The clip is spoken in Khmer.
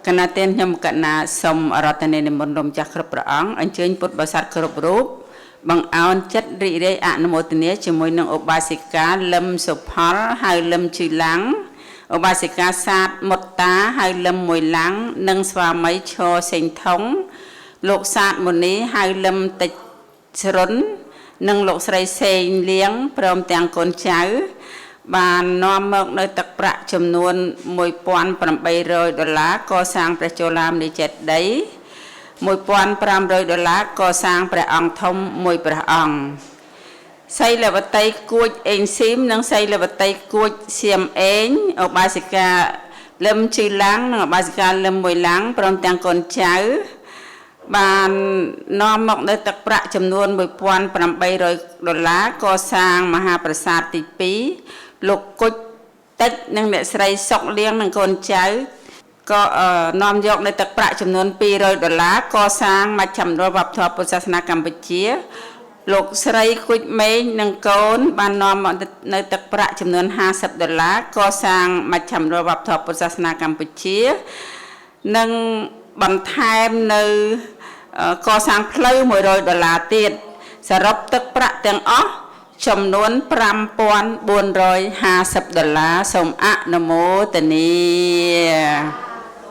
គណៈទានខ្ញុំកណាសូមអរតនេនិមន្តរំចាស់គ្រប់ព្រះអង្គអញ្ជើញពុទ្ធបរិស័ទគ្រប់រូបបង្អោនចិត្តរីករាយអនុមោទនាជាមួយនឹងឧបាសិកាលឹមសុផលហៅលឹមជីឡាំងឧបាសិកាសាទមុតតាហៅលឹមមួយឡាំងនិងស្វាមីឈរសេងថងលោកសាទមុនីហៅលឹមតិចជ្រុននិងលោកស្រីសេងលៀងព្រមទាំងកូនចៅបាននាំមកនៅទឹកប្រាក់ចំនួន$1,800កសាងព្រះជោឡាមនីចេតិយ$1,500កសាងព្រះអង្គធំមួយព្រះអង្គសីលវតីគួចអេងស៊ីមនិងសីលវតីគួចសៀមអេងឧបាសិកាលឹមជីឡាំងនិងឧបាសិកាលឹមមួយឡាំងព្រមទាំងកូនចៅបាននាំមកនៅទឹកប្រាក់ចំនួន$1,800កសាងមហាប្រាសាទទី2លោកគុជតិចនិងអ្នកស្រីសុកលៀងនិងកូនចៅក៏នាំយកនៅទឹកប្រាក់ចំនួន$200កសាងមជ្ឈមណ្ឌលវប្បធម៌ពុទ្ធសាសនាកម្ពុជាលោកស្រីគុជមេងនិងកូនបាននាំមកនៅទឹកប្រាក់ចំនួន$50កសាងមជ្ឈមណ្ឌលវប្បធម៌ពុទ្ធសាសនាកម្ពុជានិងបន្ថែមនៅកសាងផ្លូវ$100ទៀតសរុបទឹកប្រាក់ទាំងអស់ចំនួន$5,450សូមអនុមោទនា